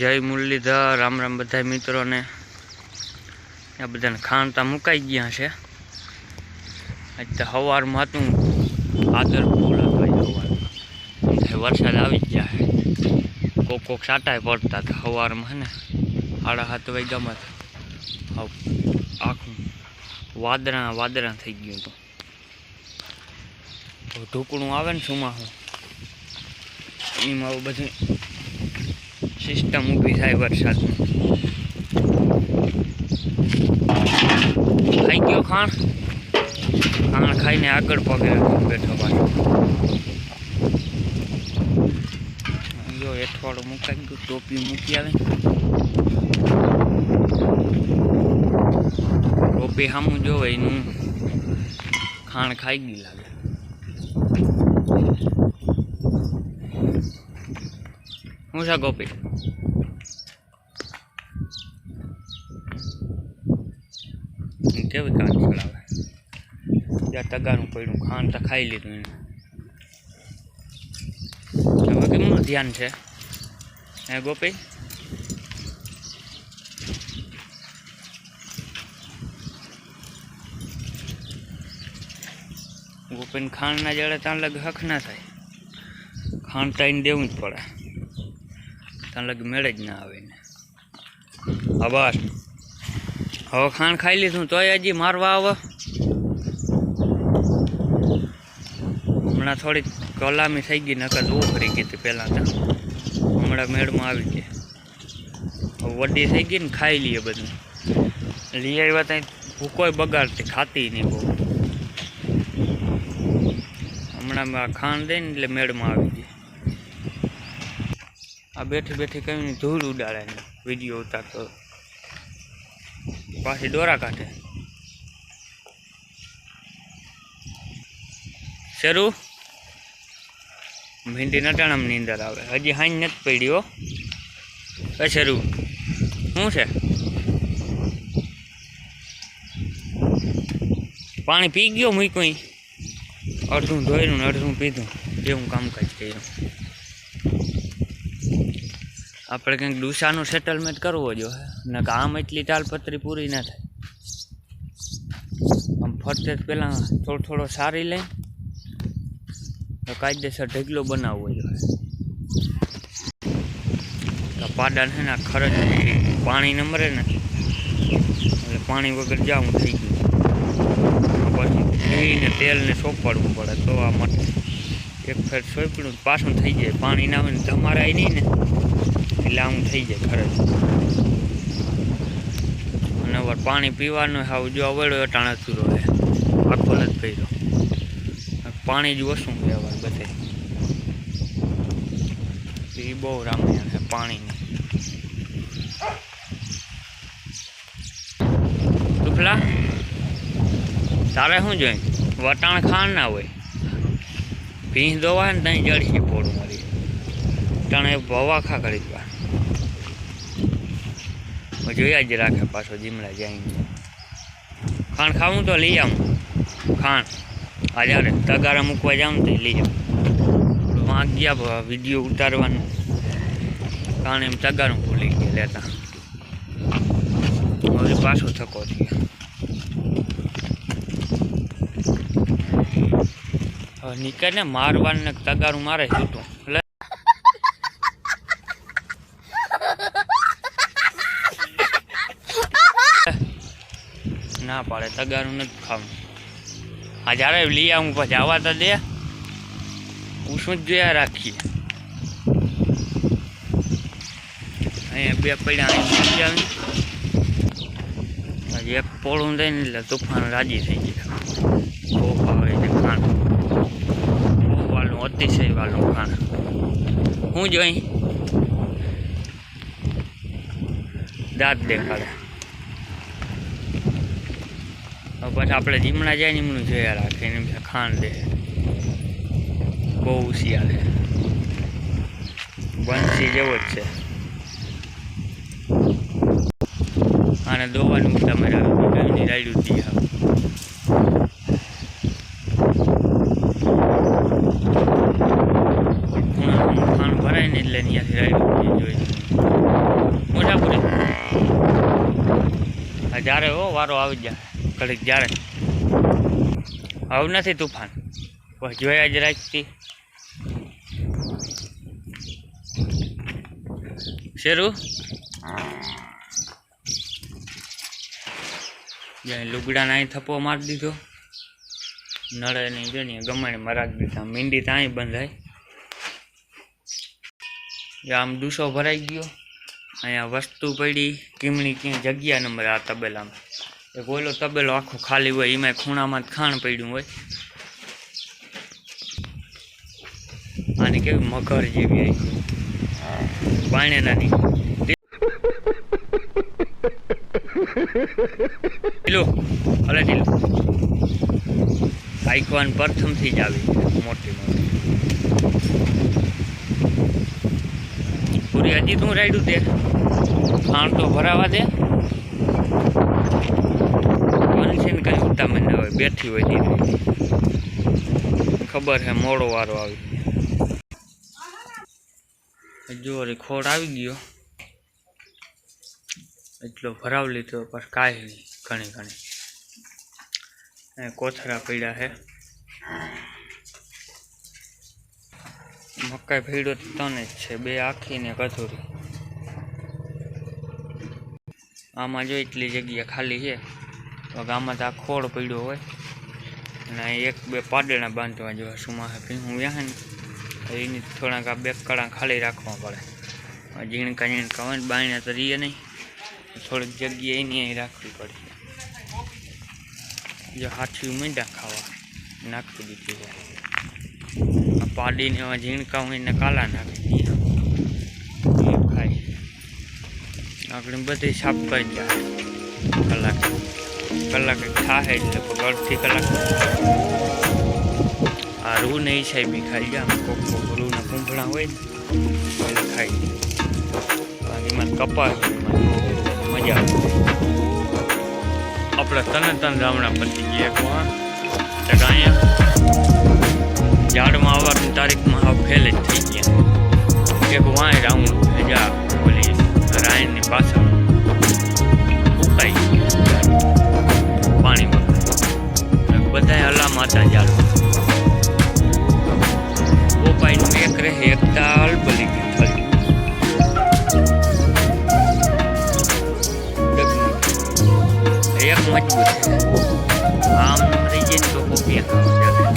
जय मुरलीधर। राम राम बधाई मित्रों ने। आ बधाने खाणता मुकाई गया है। आज तो हवार में हतुं आदर फूल हतो। वरसाद आवी गया है। कोक साटा पड़ता था हवार में है ने 7:30 वाग्या में आखू वादरा वादरा थी गયું હતું। ઢોકળું આવે ને ચોમાસું એમાં બધી સિસ્ટમ ઊભી થાય વરસાદની। ખાઈ ગયો ખાણ ખાઈને આગળ પગે બેઠો પાછો। જો એઠવાડું મુકાઈ ગયું, ટોપી મૂકી આવે, ટોપી સામું જોવે એનું ખાણ ખાઈ ગયું લાગે। હું છે ગોપી? કેવી કાન ચડાવે? ત્યાં તગારું પડ્યું, ખાણ તો ખાઈ લીધું એને। હવે કેમનું ધ્યાન છે હે ગોપી? ગોપીને ખાણ ના જડે ત્યાં લગ હક ના થાય। ખાણ તાઈને દેવું જ પડે, ત્યાં લગ મેળે જ ના આવે ને। હા બસ હવે ખાણ ખાઈ લીધું તોય હજી મારવા આવે। હમણાં થોડીક કલામી થઈ ગઈ, નકર ઉભરી ગઈ હતી પહેલાં તો, હમણાં મેળમાં આવી ગઈ। હવે વડી થઈ ગઈ ને ખાઈ લઈએ બધું। લઈ આવ્યા ત્યાં ભૂકોય બગાડતી, ખાતી નહીં બહુ। હમણાં ખાણ દઈને એટલે મેળમાં આવી ગઈ। આ બેઠી બેઠી કઈ ધૂળ ઉડાડે ને વિડીયો ઉતારતો પાછી દોરા કાઢે। શરૂ ભીંડી નટાણામાં નીંદર આવે, હજી હાઈ નથી પડી હો। શરૂ શું છે? પાણી પી ગયો મૂક્યું, અડધું ધોઈનું ને અડધું પીધું, એવું કામકાજ કર્યું। આપણે કંઈક ડૂસાનું સેટલમેન્ટ કરવો જોઈએ ને, આમ એટલી તાલપત્રી પૂરી ના થાય। આમ ફરતે પહેલાં થોડો સારી લઈ તો કાયદેસર ઢગલો બનાવવો જોઈએ। તો પાડાને છે ને ખરચ પાણી ન મરે ને એટલે પાણી વગર જાવું થઈ ગયું, પછી ઘીને તેલને સોંપડવું પડે તો આ માટે એક ફેર સોંપડું પાછું થઈ જાય। પાણી ના આવે ને તમારાય નહીં ને એટલે આમ થઈ જાય ખરચ। અને હવે પાણી પીવાનું હાવ જો અવળ્યો અટાણા ચૂરો હે, આખો નથી કર્યો। પાણી જ ઓછું કહેવાય બધે, એ બહુ રામાયણ છે પાણીની। ટુફલા તારે શું જોઈ? વટાણ ખાણ ના હોય, ભીંસ દોવાય ને ત્યાં જડશે પોળું મારી ટાણે ભવાખા કરી દવા જોયા જ રાખે પાછો જીમડા જાય। ખાણ ખાવું તો લઈ આવું ખાણ, આ જ્યારે તગારા મૂકવા જાઉં તો લઈ જાઉં। વાંક ગયા વિડીયો ઉતારવાનું કારણ એમ તગારું ભૂલી ગયા લેતા, હવે પાછો થકો થયો। હવે નીકળે ને મારવાનું ને તગારું મારે છૂટું ના પાડે, તગારું નથી ખાવું। આ જ્યારે લઈ આવું પછી આવા તો દે, ઉશું જ જોયા રાખીએ। અહીંયા બે પડ્યા હજી એક પોળું થઈને એટલે તુફાન રાજી થઈ ગયા। બહુ ભાવે એને ખાણ, બહુ વાલું, અતિશય વાલું ખાણ। હું જોઈ દાંત દેખાડે, પછી આપણે જીમણા જાય ને એમનું જોયા રાખે એને ખાંડ દે, બહુ ઉશિયાળે બંસી જેવો જ છે। આને દોવાનું તમારે આવી રાયડું દી આવે। ખાણ ભરાય ને એટલે અહીંયાથી રાયડું જોઈ હો વારો આવી જાય ઘડીક જ્યારે હવે નથી તુફાન બસ જોયા જ રાખતી શેરું જ્યાં લુગડાને અહીં થપ્પો મારી દીધો નળે નહીં જો ને ગમાણે મરાક દીધા મીંડી તો અહીં બંધાય આમ ડૂસો ભરાઈ ગયો અહીંયા વસ્તુ પડી કીમણી ક્યાં જગ્યા નંબર આ તબેલામાં એક ઓલો તબેલો આખો ખાલી હોય એમાં ખૂણામાં ખાણ પડ્યું હોય આને કેવી મગર જેવી આવી પાણે નાની ઢીલો અલે ઢીલો આઈકોન પ્રથમથી જ આવી મોટી મોટી પૂરી હજી તું રાયડું તે ખાણ તો ભરાવા દે મનસીને કઈ ઉતામણ ના હોય બેઠી હોય ધીરે ખબર હે મોડો વારો આવી જો ખોડ આવી ગયો એટલો ભરાવ લીધો પણ કાંઈ નહીં ઘણી ઘણી કોથરા પડ્યા છે મકાઈ ભેડો તને જ છે બે આખી ને કથોરી આમાં જો એટલી જગ્યા ખાલી છે તો આમાં તો આ ખોડ પડ્યો હોય અને એક બે પાડેણા બાંધવા જેવા સુમાં ભીહું વ્યાહે ને એની થોડાક આ બે કડા ખાલી રાખવા પડે ઝીણકા હોય ને બાયણા તો રીએ નહીં થોડીક જગ્યા એની અહીં રાખવી પડે જો હાથી મીંડા ખાવા નાખી દીધી છે પાડીને એવા ઝીણકા હોય ને કાલા નાખી દઈએ એ ખાય આગળ બધી સાફ કરી જાય કલાકે ખાય એટલે અડધી કલાક આ રૂ ને એ સાહેબ ખાઈ જાય કોક રૂના કૂંભળા હોય ને એટલે ખાઈ જાય એમાં કપાસ મજા આવે આપણે તને રામણા પતી ગયા એક અહીંયા ઝાડમાં આવવાની તારીખમાં હાવ ફેલ જ થઈ ગયા એક વાંય રાઉન્ડ જા ઓલી રાયણની પાછળ ઉકાઈ પાણી બધા હલામાં હતા ઝાડમાં પોપાઈનું એક રહે એક દાળ બલી ગયું એક મજબૂત છે આમ રહી જાય ને તો પોપિયા ખાવા